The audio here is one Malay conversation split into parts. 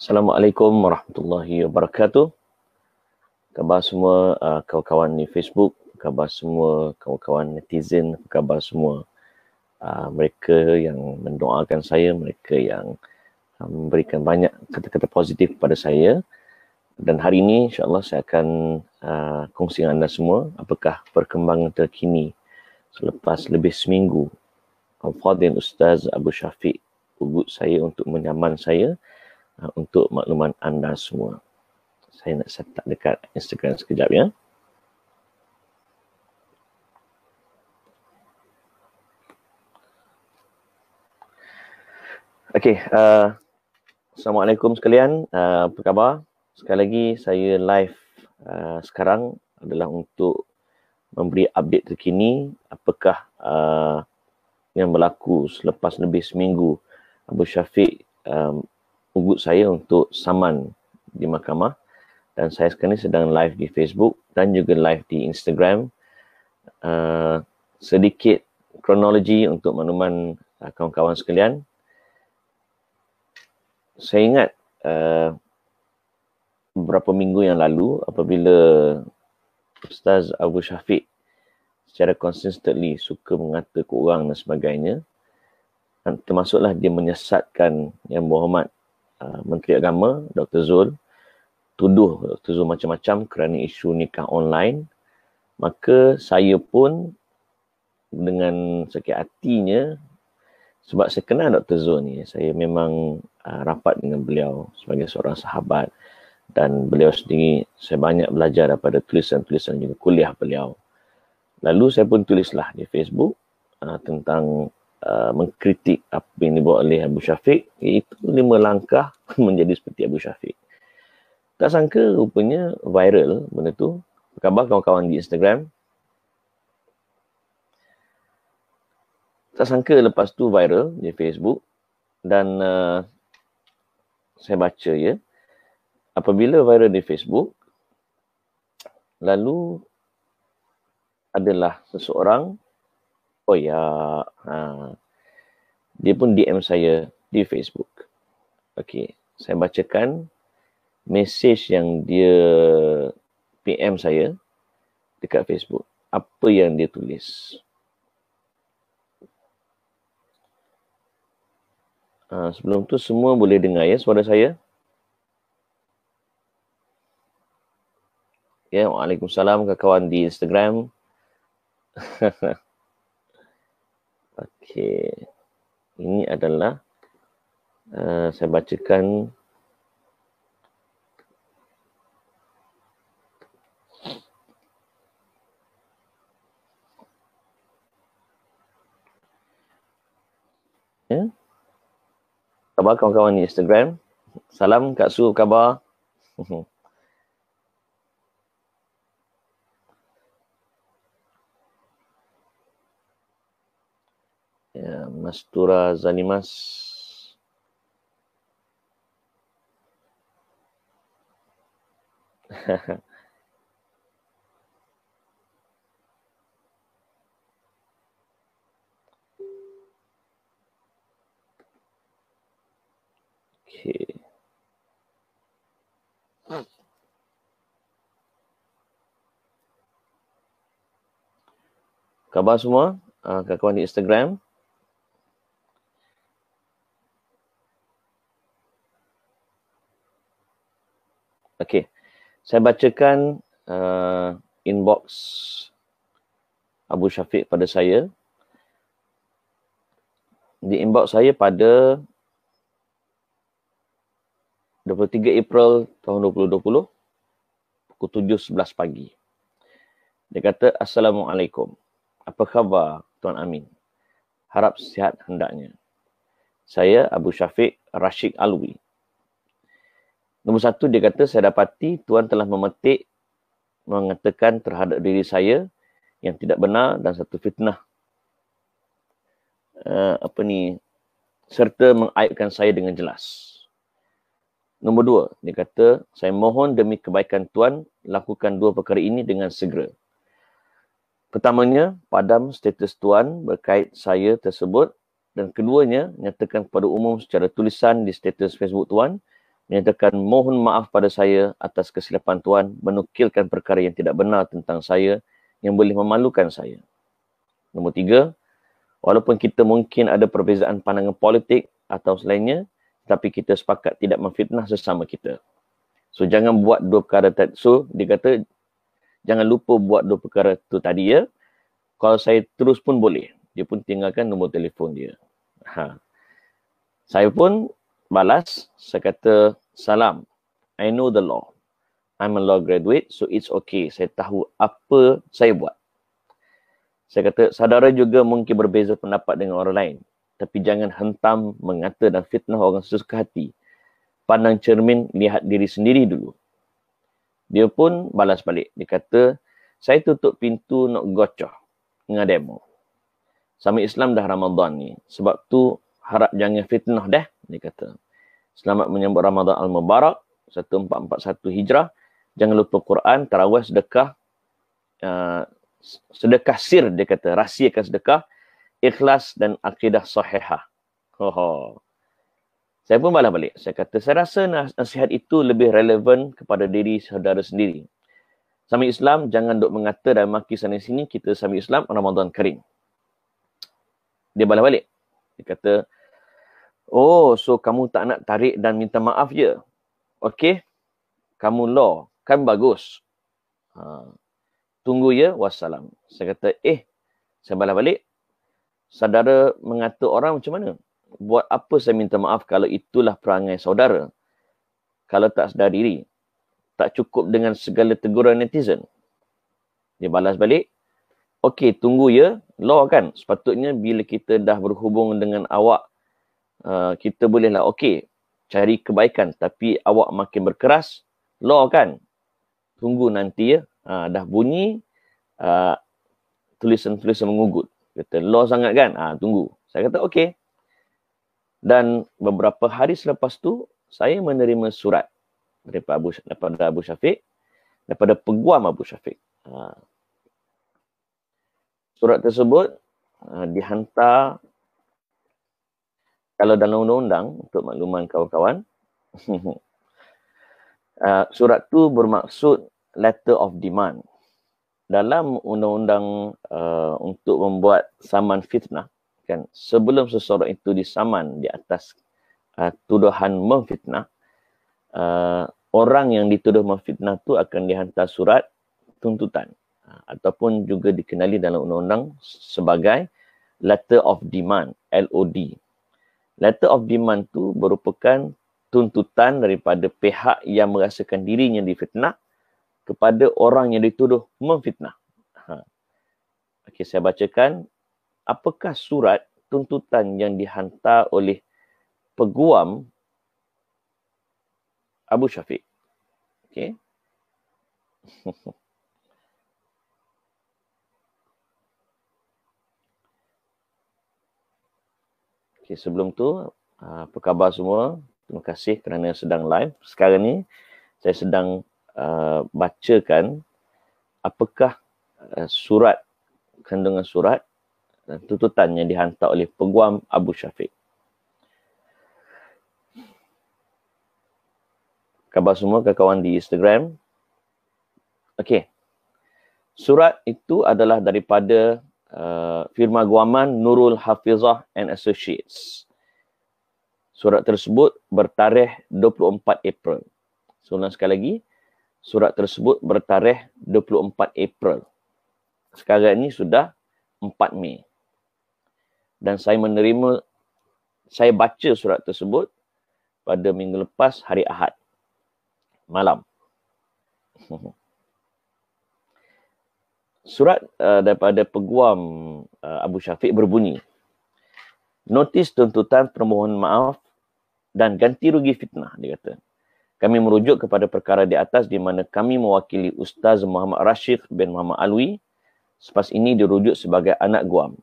Assalamualaikum warahmatullahi wabarakatuh. Khabar semua kawan-kawan di Facebook, khabar semua kawan-kawan netizen, khabar semua mereka yang mendoakan saya, mereka yang memberikan banyak kata-kata positif kepada saya. Dan hari ini insya-Allah saya akan kongsi dengan anda semua apakah perkembangan terkini selepas lebih seminggu Al-Fadhil Ustaz Abu Syafiq ugut saya untuk menyaman saya untuk makluman anda semua. Saya nak letak dekat Instagram sekejap ya. Okey, Assalamualaikum sekalian. Apa khabar? Sekali lagi saya live sekarang adalah untuk memberi update terkini apakah yang berlaku selepas lebih seminggu Abu Syafiq ugut saya untuk saman di mahkamah, dan saya sekarang ni sedang live di Facebook dan juga live di Instagram. Sedikit kronologi untuk makluman kawan-kawan sekalian. Saya ingat beberapa minggu yang lalu apabila Ustaz Abu Syafiq secara consistently suka mengata ke orang dan sebagainya, termasuklah dia menyesatkan Yang Berhormat Menteri Agama Dr. Zul, tuduh Dr. Zul macam-macam kerana isu nikah online. Maka saya pun dengan sakit hatinya, sebab saya kenal Dr. Zul ni, saya memang rapat dengan beliau sebagai seorang sahabat, dan beliau sendiri saya banyak belajar daripada tulisan-tulisan juga kuliah beliau. Lalu saya pun tulislah di Facebook tentang mengkritik apa yang dibuat oleh Abu Syafiq, iaitu 5 langkah menjadi seperti Abu Syafiq. Tak sangka rupanya viral benda tu. Apa khabar kawan-kawan di Instagram? Tak sangka lepas tu viral di Facebook, dan saya baca ya, apabila viral di Facebook, lalu adalah seseorang, dia pun DM saya di Facebook. Okey, saya bacakan mesej yang dia PM saya dekat Facebook. Apa yang dia tulis? Sebelum tu semua boleh dengar ya suara saya? Ya, Waalaikumsalam kawan-kawan di Instagram. Okey. Ini adalah saya bacakan ya. Khabar kawan-kawan di Instagram. Salam Kak Su, khabar? Ya, Mastura Zalimas. Okey. Khabar semua kawan-kawan di Instagram? Okey. Saya bacakan inbox Abu Syafiq pada saya. Di inbox saya pada 23 April tahun 2020 pukul 7.11 pagi. Dia kata, Assalamualaikum. Apa khabar Tuan Amin? Harap sihat hendaknya. Saya Abu Syafiq Rashid Alwi. Nombor satu, dia kata, saya dapati Tuan telah memetik mengatakan terhadap diri saya yang tidak benar dan satu fitnah serta mengaibkan saya dengan jelas. Nombor dua, dia kata, saya mohon demi kebaikan Tuan, lakukan dua perkara ini dengan segera. Pertamanya, padam status Tuan berkait saya tersebut, dan keduanya, nyatakan kepada umum secara tulisan di status Facebook Tuan, menyatakan mohon maaf pada saya atas kesilapan Tuan menukilkan perkara yang tidak benar tentang saya yang boleh memalukan saya. Nombor tiga, walaupun kita mungkin ada perbezaan pandangan politik atau selainnya, tapi kita sepakat tidak memfitnah sesama kita. So, jangan buat dua perkara tadi. So, dia kata, jangan lupa buat dua perkara tu tadi ya. Kalau saya terus pun boleh. Dia pun tinggalkan nombor telefon dia. Saya pun balas, saya kata, salam, I know the law. I'm a law graduate, so it's okay. Saya tahu apa saya buat. Saya kata, saudara juga mungkin berbeza pendapat dengan orang lain. Tapi jangan hentam, mengata dan fitnah orang sesuka hati. Pandang cermin, lihat diri sendiri dulu. Dia pun balas balik. Dia kata, saya tutup pintu nak gocoh dengan demo. Sama Islam dah Ramadan ni. Sebab tu harap jangan fitnah dah. Dia kata, selamat menyambut Ramadan Al-Mubarak, 1441 Hijrah. Jangan lupa Quran, tarawih, sedekah. Sedekah sir, dia kata. Rahsiakan sedekah. Ikhlas dan akidah sahihah. Saya pun balas balik. Saya kata, saya rasa nasihat itu lebih relevan kepada diri saudara sendiri. Sama Islam, jangan duk mengata dan maki sana sini, kita sama Islam, Ramadan Karim. Dia balas balik. Dia kata, oh, so kamu tak nak tarik dan minta maaf je. Okey, kamu law, kan bagus. Tunggu ya, wassalam. Saya kata, saya balas balik. Saudara mengata orang macam mana? Buat apa saya minta maaf kalau itulah perangai saudara? Kalau tak sedar diri, tak cukup dengan segala teguran netizen. Dia balas balik, okey, tunggu ya, law kan. Sepatutnya bila kita dah berhubung dengan awak, kita bolehlah, okey, cari kebaikan. Tapi awak makin berkeras, law kan. Tunggu nanti ya. Dah bunyi, tulisan-tulisan mengugut. Kata, law sangat kan? Tunggu. Saya kata, okey. Dan beberapa hari selepas tu, saya menerima surat daripada Abu Syafiq, daripada peguam Abu Syafiq. Surat tersebut dihantar, kalau dalam undang-undang, untuk makluman kawan-kawan, surat tu bermaksud letter of demand. Dalam undang-undang untuk membuat saman fitnah, kan, sebelum seseorang itu disaman di atas tuduhan memfitnah, orang yang dituduh memfitnah tu akan dihantar surat tuntutan, ataupun juga dikenali dalam undang-undang sebagai letter of demand, LOD. Letter of demand tu merupakan tuntutan daripada pihak yang merasakan dirinya difitnah kepada orang yang dituduh memfitnah. Okey, saya bacakan. Apakah surat tuntutan yang dihantar oleh peguam Abu Syafiq? Okey. Okey, sebelum tu, apa khabar semua? Terima kasih kerana sedang live. Sekarang ni, saya sedang bacakan apakah surat, kandungan surat dan tuntutan yang dihantar oleh peguam Abu Syafiq. Khabar semua kawan-kawan di Instagram. Okey. Surat itu adalah daripada firma guaman Nurul Hafizah and Associates. Surat tersebut bertarikh 24 April. So, ulang sekali lagi. Surat tersebut bertarikh 24 April. Sekarang ini sudah 4 Mei. Dan saya baca surat tersebut pada minggu lepas hari Ahad malam. Surat daripada Peguam Abu Syafiq berbunyi, notis tuntutan permohonan maaf dan ganti rugi fitnah, dia kata. Kami merujuk kepada perkara di atas di mana kami mewakili Ustaz Muhammad Rashid bin Muhammad Alwi. Selepas ini dirujuk sebagai anak guam.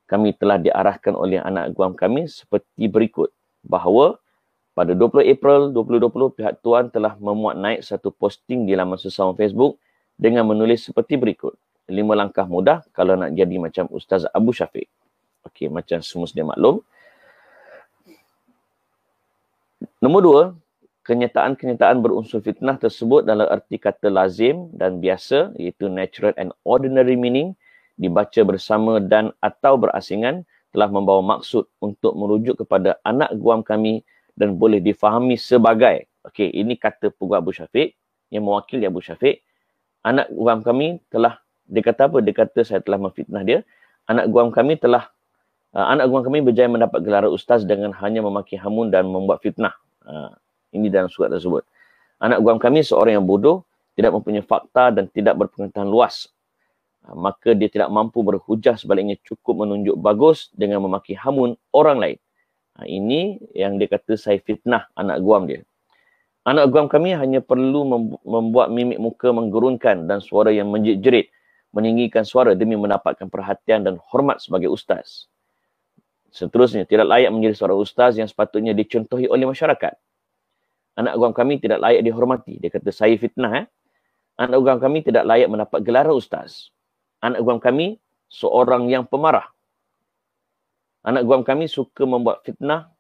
Kami telah diarahkan oleh anak guam kami seperti berikut, bahawa pada 20 April 2020 pihak Tuan telah memuat naik satu posting di laman sesama Facebook dengan menulis seperti berikut. 5 langkah mudah kalau nak jadi macam Ustaz Abu Syafiq. Okey, macam semua sedia maklum. Nombor 2, kenyataan-kenyataan berunsur fitnah tersebut dalam erti kata lazim dan biasa, iaitu natural and ordinary meaning, dibaca bersama dan atau berasingan, telah membawa maksud untuk merujuk kepada anak guam kami dan boleh difahami sebagai, okey, ini kata Peguam Abu Syafiq yang mewakili Abu Syafiq, anak guam kami telah, dia kata apa? Dia kata saya telah memfitnah dia. Anak guam kami berjaya mendapat gelar ustaz dengan hanya memaki hamun dan membuat fitnah. Ini dalam surat tersebut. Anak guam kami seorang yang bodoh, tidak mempunyai fakta dan tidak berpengetahuan luas. Maka dia tidak mampu berhujah, sebaliknya cukup menunjuk bagus dengan memaki hamun orang lain. Ini yang dia kata saya fitnah anak guam dia. Anak guam kami hanya perlu membuat mimik muka menggerunkan dan suara yang menjerit, meninggikan suara demi mendapatkan perhatian dan hormat sebagai ustaz. Seterusnya, tidak layak menjadi seorang ustaz yang sepatutnya dicontohi oleh masyarakat. Anak guam kami tidak layak dihormati. Dia kata saya fitnah. Anak guam kami tidak layak mendapat gelaran ustaz. Anak guam kami seorang yang pemarah. Anak guam kami suka membuat fitnah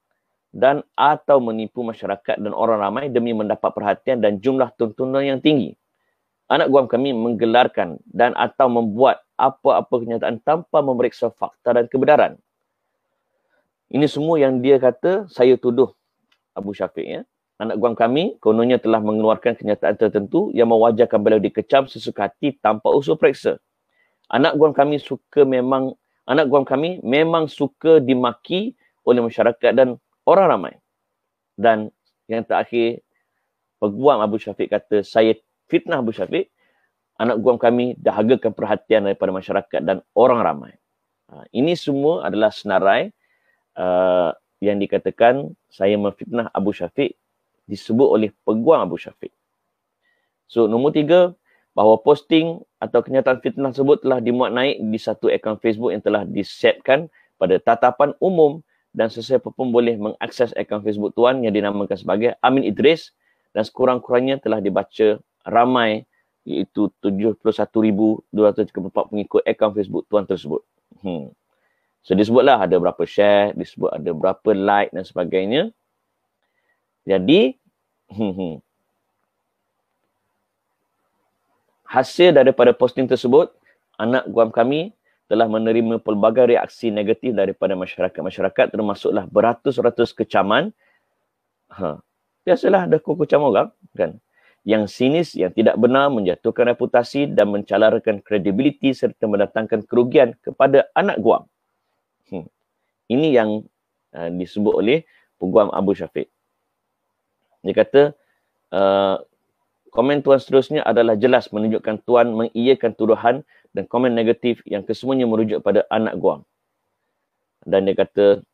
dan atau menipu masyarakat dan orang ramai demi mendapat perhatian dan jumlah tontonan yang tinggi. Anak guam kami menggelarkan dan atau membuat apa-apa kenyataan tanpa memeriksa fakta dan kebenaran. Ini semua yang dia kata saya tuduh Abu Syafiq. Ya. Anak guam kami kononnya telah mengeluarkan kenyataan tertentu yang mewajarkan beliau dikecam sesuka hati tanpa usul periksa. Anak guam kami memang suka dimaki oleh masyarakat dan orang ramai. Dan yang terakhir, Peguam Abu Syafiq kata, saya fitnah Abu Syafiq. Anak guam kami dahagakan perhatian daripada masyarakat dan orang ramai. Ini semua adalah senarai yang dikatakan saya memfitnah Abu Syafiq, disebut oleh Peguam Abu Syafiq. So, nombor 3, bahawa posting atau kenyataan fitnah tersebut telah dimuat naik di satu akaun Facebook yang telah disetkan pada tatapan umum dan sesiapa pun boleh mengakses akaun Facebook Tuan yang dinamakan sebagai Amin Idris dan sekurang-kurangnya telah dibaca ramai, iaitu 71,234 pengikut akaun Facebook Tuan tersebut. So disebutlah ada berapa share, disebut ada berapa like dan sebagainya. Jadi hasil daripada posting tersebut, anak guam kami telah menerima pelbagai reaksi negatif daripada masyarakat, termasuklah beratus-ratus kecaman. Biasalah ada kecam orang, kan? Yang sinis, yang tidak benar, menjatuhkan reputasi dan mencalarkan kredibiliti serta mendatangkan kerugian kepada anak guam. Ini yang disebut oleh Peguam Abu Syafiq. Dia kata, komen Tuan seterusnya adalah jelas menunjukkan Tuan mengiyakan tuduhan dan komen negatif yang kesemuanya merujuk pada anak guam. Dan dia kata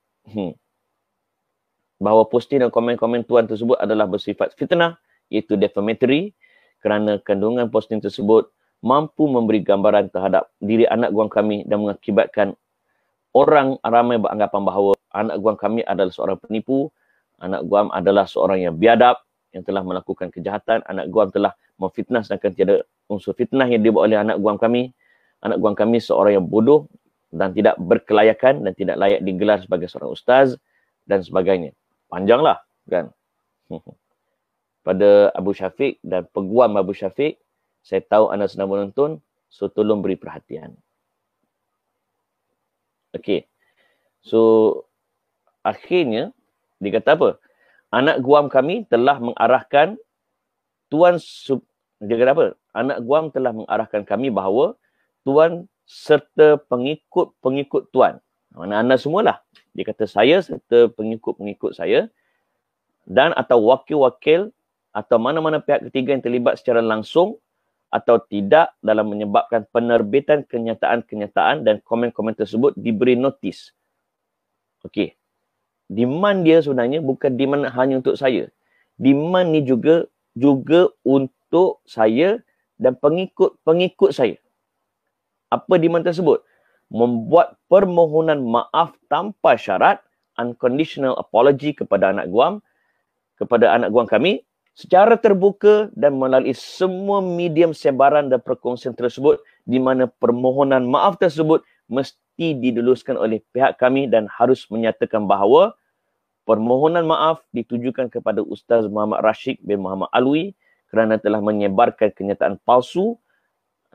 bahawa posting dan komen-komen Tuan tersebut adalah bersifat fitnah, iaitu defamatory, kerana kandungan posting tersebut mampu memberi gambaran terhadap diri anak guam kami dan mengakibatkan orang ramai beranggapan bahawa anak guam kami adalah seorang penipu, anak guam adalah seorang yang biadab, yang telah melakukan kejahatan, anak guam telah memfitnah sedangkan tiada unsur fitnah yang dibuat oleh anak guam kami. Anak guam kami seorang yang bodoh dan tidak berkelayakan dan tidak layak digelar sebagai seorang ustaz dan sebagainya. Panjanglah, kan? Pada Abu Syafiq dan Peguam Abu Syafiq, saya tahu anda sedang menonton, so tolong beri perhatian. Okey. So, akhirnya, dia kata apa? Anak guam kami telah mengarahkan Tuan Dia kata apa? Anak Guam telah mengarahkan kami bahawa Tuan serta pengikut-pengikut Tuan. Mana anda semualah. Dia kata saya serta pengikut-pengikut saya dan atau wakil-wakil atau mana-mana pihak ketiga yang terlibat secara langsung atau tidak dalam menyebabkan penerbitan kenyataan-kenyataan dan komen-komen tersebut diberi notis. Okey. Demand dia sebenarnya bukan demand hanya untuk saya. Demand ni juga untuk saya dan pengikut-pengikut saya. Apa demand tersebut? Membuat permohonan maaf tanpa syarat, unconditional apology kepada anak Guam kami secara terbuka dan melalui semua medium sebaran dan perkongsian tersebut di mana permohonan maaf tersebut mesti diluluskan oleh pihak kami dan harus menyatakan bahawa permohonan maaf ditujukan kepada Ustaz Muhammad Rashid bin Muhammad Alwi kerana telah menyebarkan kenyataan palsu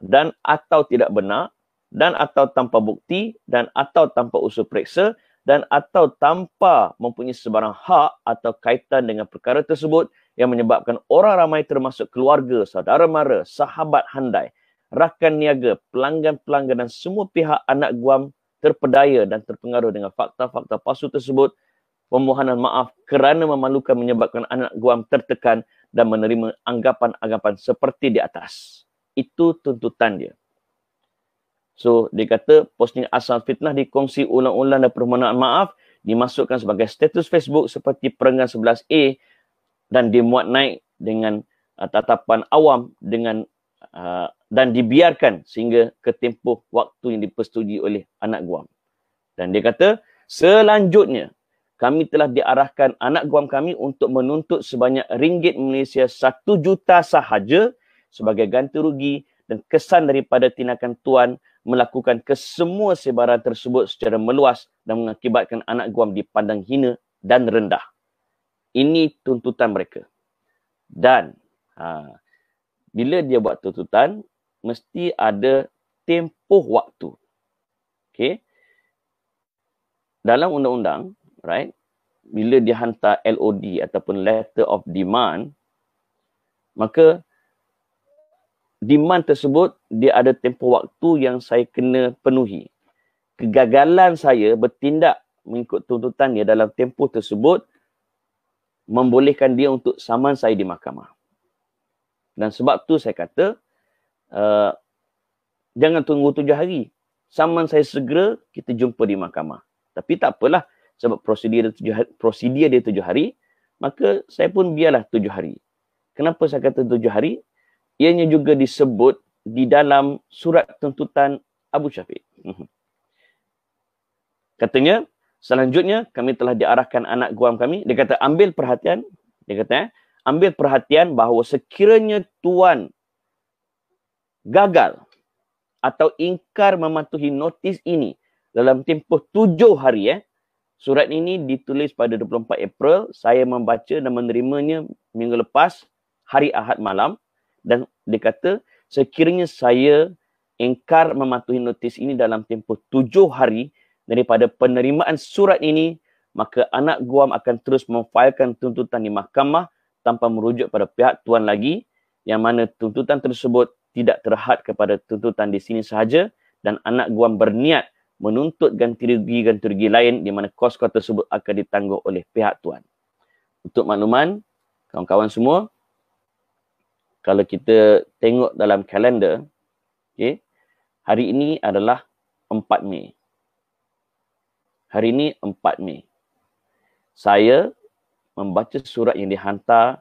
dan atau tidak benar dan atau tanpa bukti dan atau tanpa usul periksa dan atau tanpa mempunyai sebarang hak atau kaitan dengan perkara tersebut yang menyebabkan orang ramai termasuk keluarga, saudara mara, sahabat handai, rakan niaga, pelanggan-pelanggan dan semua pihak anak Guam terpedaya dan terpengaruh dengan fakta-fakta palsu tersebut. Permohonan maaf kerana memalukan menyebabkan anak Guam tertekan dan menerima anggapan-anggapan seperti di atas. Itu tuntutan dia. So, dia kata posting asal fitnah dikongsi ulang-ulang dan permohonan maaf dimasukkan sebagai status Facebook seperti perenggan 11A dan dimuat naik dengan tatapan awam dan dibiarkan sehingga ke tempoh waktu yang dipersetujui oleh anak Guam. Dan dia kata, selanjutnya kami telah diarahkan anak Guam kami untuk menuntut sebanyak ringgit Malaysia 1 juta sahaja sebagai ganti rugi dan kesan daripada tindakan Tuan melakukan kesemua sebaran tersebut secara meluas dan mengakibatkan anak Guam dipandang hina dan rendah. Ini tuntutan mereka. Dan bila dia buat tuntutan, mesti ada tempoh waktu. Okay? Dalam undang-undang, right, bila dia hantar LOD ataupun letter of demand, maka demand tersebut dia ada tempoh waktu yang saya kena penuhi. Kegagalan saya bertindak mengikut tuntutan dia dalam tempoh tersebut membolehkan dia untuk saman saya di mahkamah. Dan sebab tu saya kata jangan tunggu 7 hari. Saman saya segera, kita jumpa di mahkamah. Tapi tak apalah, sebab prosedur dia 7 hari, maka saya pun biarlah 7 hari. Kenapa saya kata 7 hari? Ianya juga disebut di dalam surat tuntutan Abu Syafiq. Katanya, selanjutnya kami telah diarahkan anak Guam kami. Dia kata, ambil perhatian. Dia kata, ambil perhatian bahawa sekiranya Tuan gagal atau ingkar mematuhi notis ini dalam tempoh 7 hari, surat ini ditulis pada 24 April. Saya membaca dan menerimanya minggu lepas, hari Ahad malam. Dan dia kata, sekiranya saya ingkar mematuhi notis ini dalam tempoh 7 hari daripada penerimaan surat ini, maka anak Guam akan terus memfailkan tuntutan di mahkamah tanpa merujuk pada pihak Tuan lagi, yang mana tuntutan tersebut tidak terhad kepada tuntutan di sini sahaja dan anak Guam berniat menuntut ganti rugi lain di mana kos-kos tersebut akan ditanggung oleh pihak Tuan. Untuk makluman, kawan-kawan semua, kalau kita tengok dalam kalender, okay, hari ini adalah 4 Mei. Hari ini 4 Mei. Saya membaca surat yang dihantar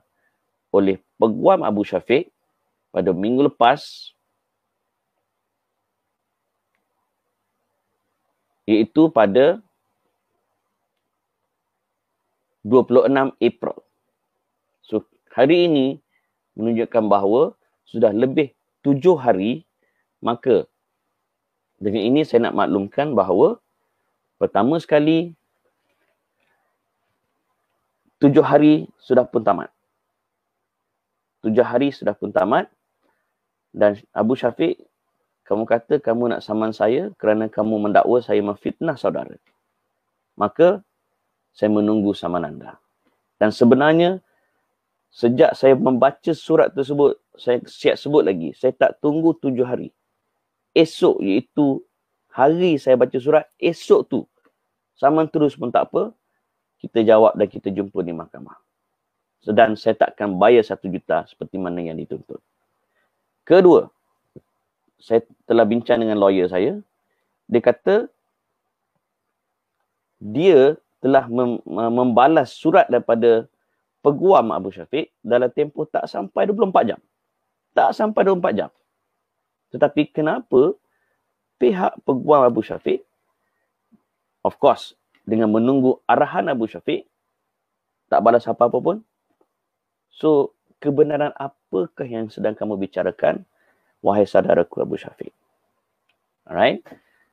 oleh Peguam Abu Syafiq pada minggu lepas, iaitu pada 26 April. So, hari ini menunjukkan bahawa sudah lebih 7 hari, maka dengan ini saya nak maklumkan bahawa pertama sekali 7 hari sudah pun tamat. 7 hari sudah pun tamat dan Abu Syafiq, kamu kata kamu nak saman saya kerana kamu mendakwa saya memfitnah saudara. Maka saya menunggu saman anda. Dan sebenarnya Sejak saya membaca surat tersebut, saya siap sebut lagi, saya tak tunggu 7 hari. Esok, iaitu hari saya baca surat, esok tu, saman terus pun tak apa, kita jawab dan kita jumpa di mahkamah. Dan saya takkan bayar 1 juta seperti mana yang dituntut. Kedua, saya telah bincang dengan lawyer saya. Dia kata, dia telah membalas surat daripada peguam Abu Syafiq dalam tempoh tak sampai 24 jam. Tak sampai 24 jam. Tetapi kenapa pihak peguam Abu Syafiq, of course, dengan menunggu arahan Abu Syafiq, tak balas apa-apa pun? So, kebenaran apakah yang sedang kamu bicarakan, wahai saudaraku Abu Syafiq? Alright?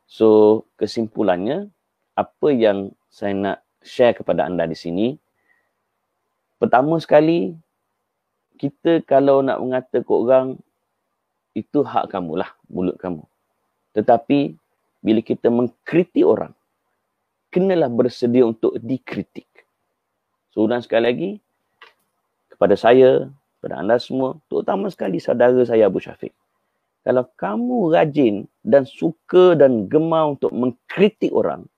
So, kesimpulannya, apa yang saya nak share kepada anda di sini, pertama sekali, kita kalau nak mengata ke orang, itu hak kamu lah, mulut kamu. Tetapi, bila kita mengkritik orang, kenalah bersedia untuk dikritik. So, ulang sekali lagi, kepada saya, kepada anda semua, terutama sekali saudara saya Abu Syafiq. Kalau kamu rajin dan suka dan gemar untuk mengkritik orang,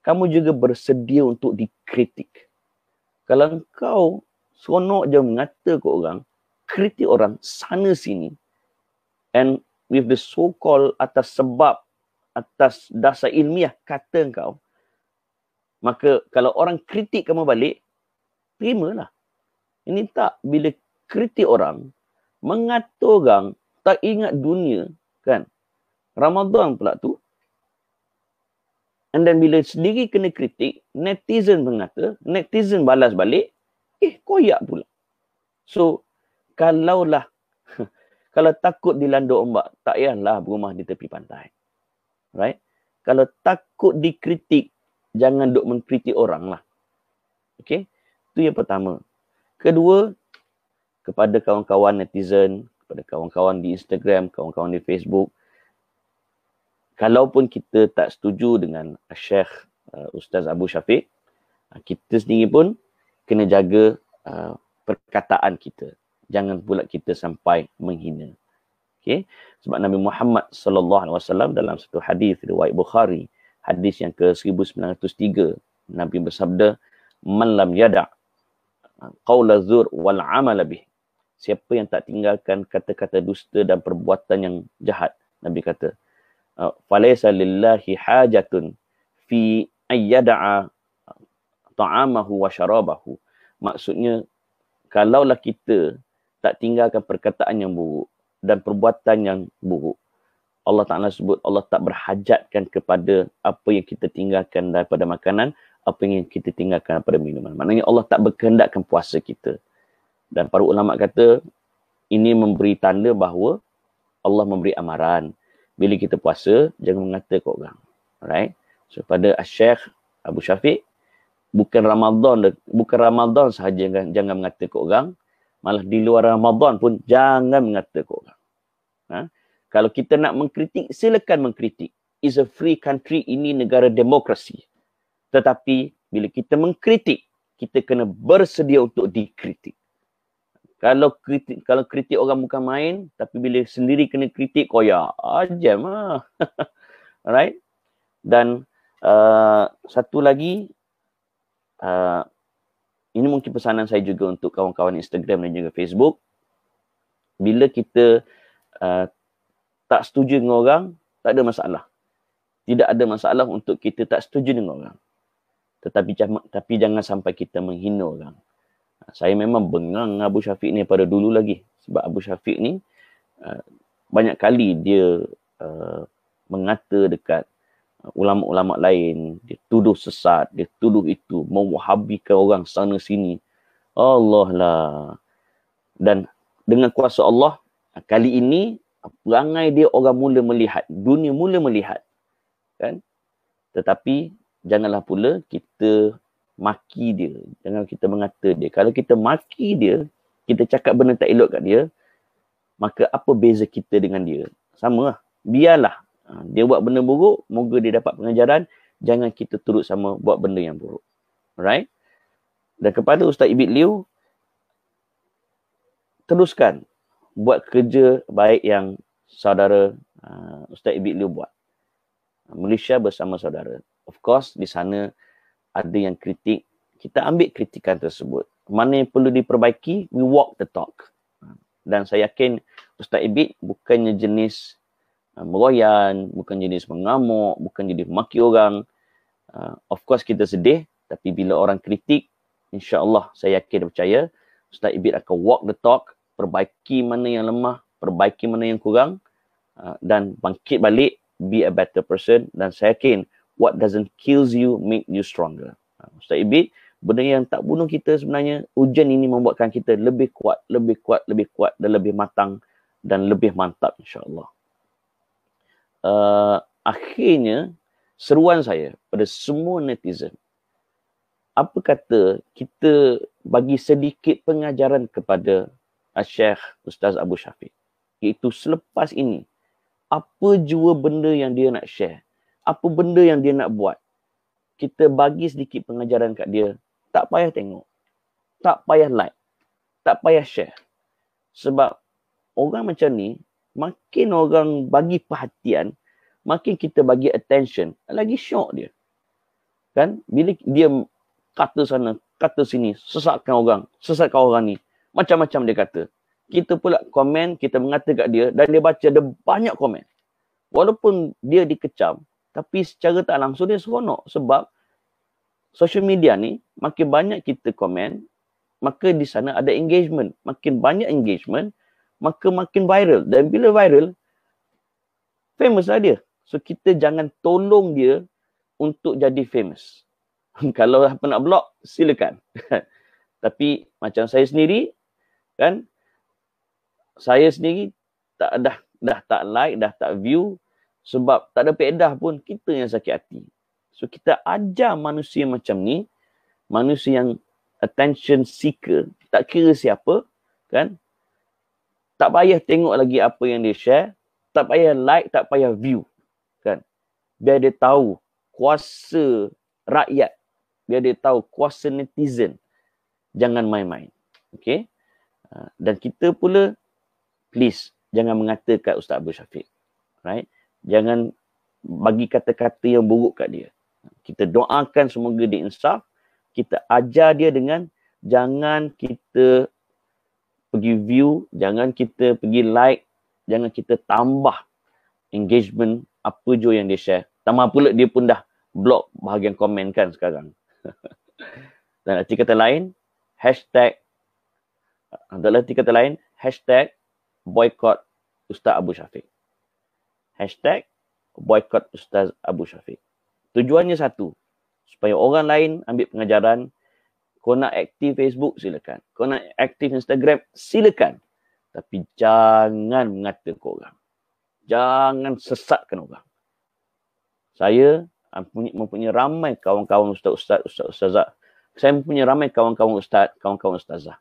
kamu juga bersedia untuk dikritik. Kalau engkau seronok je mengata ke orang, kritik orang sana sini, and with the so-called atas sebab, atas dasar ilmiah kata engkau, maka kalau orang kritik kamu balik, terimalah. Ini tak, bila kritik orang, mengata orang, tak ingat dunia, kan? Ramadan pula tu. And then bila sendiri kena kritik, netizen mengata, netizen balas balik, koyak pula. So, kalaulah, kalau takut dilanda ombak, tak payahlah berumah di tepi pantai. Right? Kalau takut dikritik, jangan duk mengkritik orang lah. Okay? Itu yang pertama. Kedua, kepada kawan-kawan netizen, kepada kawan-kawan di Instagram, kawan-kawan di Facebook, kalaupun kita tak setuju dengan Syekh Ustaz Abu Syafiq, kita sendiri pun kena jaga perkataan kita. Jangan pula kita sampai menghina. Okay? Sebab Nabi Muhammad SAW dalam satu hadis riwayat Bukhari, hadis yang ke-1903, Nabi bersabda, "Man lam yada' qaula zur wal amala bih." Siapa yang tak tinggalkan kata-kata dusta dan perbuatan yang jahat, Nabi kata, "Falaysa lillahi hajatun fi ayyada'a ta'amahu wa syarabahu." Maksudnya, kalaulah kita tak tinggalkan perkataan yang buruk dan perbuatan yang buruk, Allah Ta'ala sebut, Allah tak berhajatkan kepada apa yang kita tinggalkan daripada makanan, apa yang kita tinggalkan daripada minuman. Maknanya Allah tak berkehendakkan puasa kita. Dan para ulama kata, ini memberi tanda bahawa Allah memberi amaran. Bila kita puasa, jangan mengata ke orang. Alright? So, pada Syekh Abu Syafiq, bukan Ramadan sahaja jangan mengata ke orang, malah di luar Ramadan pun jangan mengata ke orang. Kalau kita nak mengkritik, silakan mengkritik. It's a free country, ini negara demokrasi. Tetapi bila kita mengkritik, kita kena bersedia untuk dikritik. Kalau kritik orang bukan main, tapi bila sendiri kena kritik, koyak. Ajam lah. Alright? Dan satu lagi, ini mungkin pesanan saya juga untuk kawan-kawan Instagram dan juga Facebook. Bila kita tak setuju dengan orang, tak ada masalah. Tidak ada masalah untuk kita tak setuju dengan orang. Tapi jangan sampai kita menghina orang. Saya memang bengang Abu Syafiq ni pada dulu lagi. Sebab Abu Syafiq ni banyak kali dia mengata dekat ulama-ulama lain. Dia tuduh sesat, dia tuduh itu, mewahhabikan orang sana sini. Allah lah. Dan dengan kuasa Allah, kali ini perangai dia orang mula melihat. Dunia mula melihat. Kan? Tetapi janganlah pula kita maki dia. Jangan kita mengata dia. Kalau kita maki dia, kita cakap benda tak elok kat dia, maka apa beza kita dengan dia? Sama lah. Biarlah. Dia buat benda buruk, moga dia dapat pengajaran. Jangan kita turut sama buat benda yang buruk. Alright? Dan kepada Ustaz Ibit Liu, teruskan buat kerja baik yang saudara Ustaz Ibit Liu buat. Malaysia bersama saudara. Of course, di sana ada yang kritik. Kita ambil kritikan tersebut. Mana yang perlu diperbaiki, we walk the talk. Dan saya yakin Ustaz Ibit bukannya jenis meroyan, bukan jenis mengamuk, bukan jenis maki orang. Of course kita sedih, tapi bila orang kritik, insya-Allah saya yakin percaya Ustaz Ibit akan walk the talk, perbaiki mana yang lemah, perbaiki mana yang kurang, dan bangkit balik, be a better person. Dan saya yakin what doesn't kill you make you stronger. Ustaz Ibit, benda yang tak bunuh kita sebenarnya, ujian ini membuatkan kita lebih kuat, lebih kuat, lebih kuat dan lebih matang dan lebih mantap insya-Allah. Akhirnya, seruan saya pada semua netizen, apa kata kita bagi sedikit pengajaran kepada Syekh Ustaz Abu Syafiq, iaitu selepas ini, apa jua benda yang dia nak share, apa benda yang dia nak buat, kita bagi sedikit pengajaran kat dia. Tak payah tengok, tak payah like, tak payah share. Sebab orang macam ni, makin orang bagi perhatian, makin kita bagi attention, lagi syok dia. Kan? Bila dia kata sana, kata sini, sesatkan orang ni, macam-macam dia kata. Kita pula komen, kita mengata kat dia, dan dia baca, ada banyak komen. Walaupun dia dikecam, tapi secara tak langsung dia seronok. Sebab social media ni, makin banyak kita komen, maka di sana ada engagement. Makin banyak engagement, maka makin viral. Dan bila viral, famous lah dia. So kita jangan tolong dia untuk jadi famous. Kalau apa nak block, silakan. Tapi macam saya sendiri, kan, saya sendiri dah tak like, dah tak view, sebab tak ada faedah pun, kita yang sakit hati. So kita ajar manusia macam ni, manusia yang attention seeker, tak kira siapa, kan, tak payah tengok lagi apa yang dia share, tak payah like, tak payah view, kan. Biar dia tahu kuasa rakyat, biar dia tahu kuasa netizen, jangan main-main. Okay? Dan kita pula, please, jangan mengatakan Ustaz Abu Syafiq. Right? Jangan bagi kata-kata yang buruk kat dia. Kita doakan semoga dia insaf. Kita ajar dia dengan jangan kita pergi view, jangan kita pergi like, jangan kita tambah engagement apa je yang dia share. Tambah pula dia pun dah block bahagian komen kan sekarang. Dan arti kata lain, hashtag boycott Ustaz Abu Syafiq. Hashtag boycott Ustaz Abu Syafiq. Tujuannya satu, supaya orang lain ambil pengajaran. Kau nak aktif Facebook, silakan. Kau nak aktif Instagram, silakan. Tapi jangan mengata ke orang. Jangan sesatkan orang. Saya mempunyai ramai kawan-kawan ustazah. Saya mempunyai ramai kawan-kawan ustaz, kawan-kawan ustazah.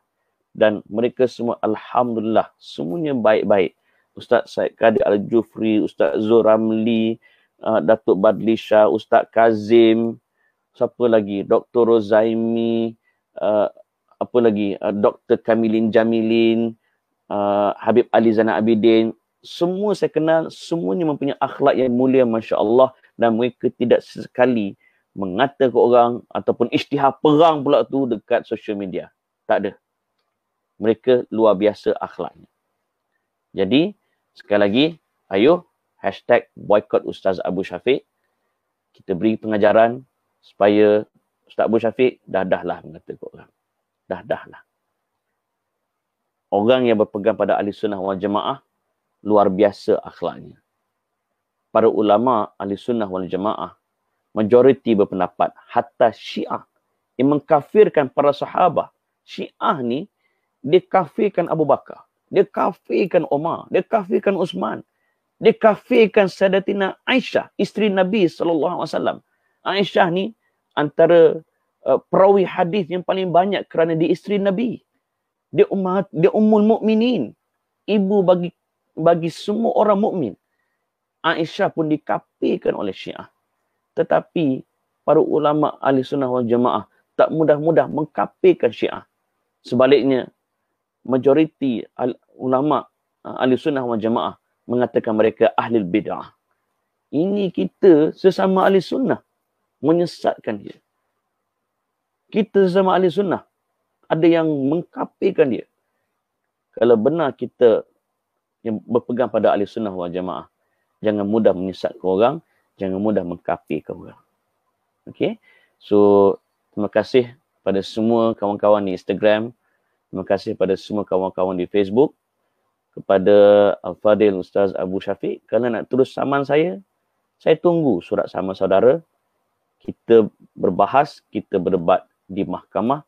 Dan mereka semua, alhamdulillah, semuanya baik-baik. Ustaz Syed Qadir Al-Jufri, Ustaz Zul Ramli, Datuk Badli Shah, Ustaz Kazim, siapa lagi? Dr. Rozaimi, apa lagi? Dr. Kamilin Jamilin, Habib Ali Zainal Abidin. Semua saya kenal, semuanya mempunyai akhlak yang mulia, Masya Allah. Dan mereka tidak sekali mengata ke orang ataupun isytihar perang pula tu dekat social media. Tak ada. Mereka luar biasa akhlaknya. Jadi, sekali lagi, ayo, hashtag boycott Ustaz Abu Syafiq. Kita beri pengajaran supaya Ustaz Abu Syafiq dah-dahlah mengata ke orang. Dah-dahlah. Orang yang berpegang pada Ahli Sunnah wal Jamaah, luar biasa akhlaknya. Para ulama Ahli Sunnah wal Jamaah, majoriti berpendapat, hatta Syiah yang mengkafirkan para sahabat. Syiah ni, dia kafirkan Abu Bakar. Dia kafirkan Umar. Dia kafirkan Uthman. Dia kafirkan Sayyidatina Aisyah, isteri Nabi SAW. Aisyah ni antara perawi hadis yang paling banyak kerana dia isteri Nabi. Dia ummul mukminin. Ibu bagi semua orang mukmin. Aisyah pun dikafirkan oleh Syiah. Tetapi para ulama Ahli Sunnah wal Jamaah tak mudah-mudah mengkafirkan Syiah. Sebaliknya, majoriti ulama ahli sunnah wal jamaah mengatakan mereka ahli bid'ah. Ini kita sesama ahli sunnah menyesatkan dia. Kita sesama ahli sunnah ada yang mengkafirkan dia. Kalau benar kita yang berpegang pada ahli sunnah wal jamaah, jangan mudah menyesatkan orang, jangan mudah mengkafirkan orang. Okay? So, terima kasih pada semua kawan-kawan di Instagram. Terima kasih pada semua kawan-kawan di Facebook. Kepada Al-Fadil Ustaz Abu Syafiq, kalau nak terus saman saya tunggu surat saman saudara. Kita berbahas, kita berdebat di mahkamah.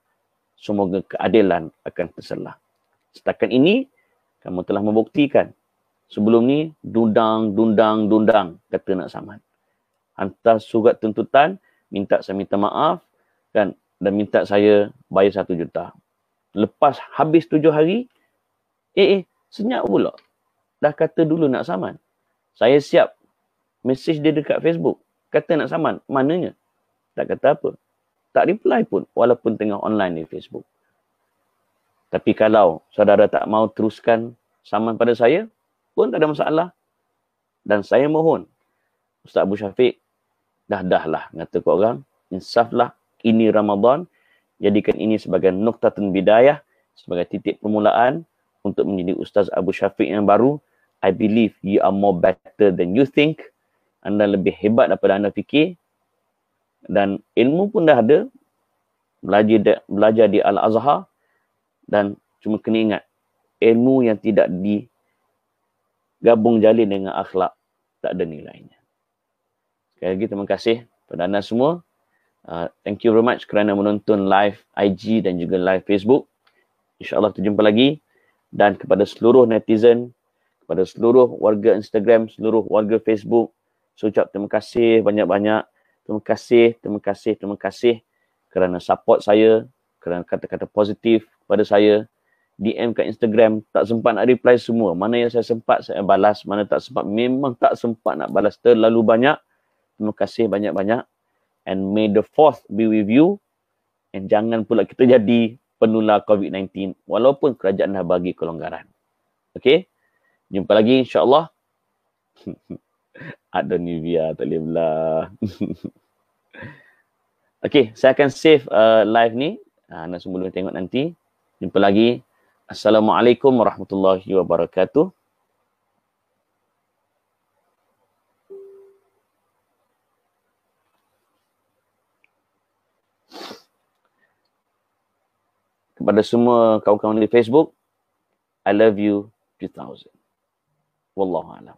Semoga keadilan akan terselah. Setakat ini, kamu telah membuktikan. Sebelum ni, dundang, kata nak saman. Hantar surat tuntutan, saya minta maaf, kan, dan minta saya bayar 1 juta. Lepas habis 7 hari, senyap pula. Dah kata dulu nak saman. Saya siap mesej dia dekat Facebook. Kata nak saman. Mananya? Tak kata apa. Tak reply pun walaupun tengah online di Facebook. Tapi kalau saudara tak mau teruskan saman pada saya, pun tak ada masalah. Dan saya mohon, Ustaz Abu Syafiq, dah lah kata ke orang, insaflah, ini Ramadan, jadikan ini sebagai nuktatun bidayah, sebagai titik permulaan untuk menjadi Ustaz Abu Syafiq yang baru. I believe you are more better than you think. Anda lebih hebat daripada anda fikir. Dan ilmu pun dah ada. Belajar di Al-Azhar. Dan cuma kena ingat, ilmu yang tidak digabung jalin dengan akhlak, tak ada nilainya. Sekali lagi terima kasih kepada anda semua. Thank you very much kerana menonton live IG dan juga live Facebook. InsyaAllah terjumpa lagi. Dan kepada seluruh netizen, kepada seluruh warga Instagram, seluruh warga Facebook, saya ucap terima kasih banyak-banyak. Terima kasih kerana support saya, kerana kata-kata positif kepada saya. DM kat Instagram, tak sempat nak reply semua. Mana yang saya sempat, saya balas. Mana tak sempat, memang tak sempat nak balas. Terlalu banyak. Terima kasih banyak-banyak. And may the 4th be with you. And jangan pula kita jadi penular COVID-19 walaupun kerajaan dah bagi kelonggaran. Okay? Jumpa lagi insyaAllah. Ada Nivea, tak boleh belah. Okay, saya akan save live ni. Anda semua boleh tengok nanti. Jumpa lagi. Assalamualaikum warahmatullahi wabarakatuh. Kepada semua kawan-kawan di Facebook, I love you 2000. Wallahu a'lam.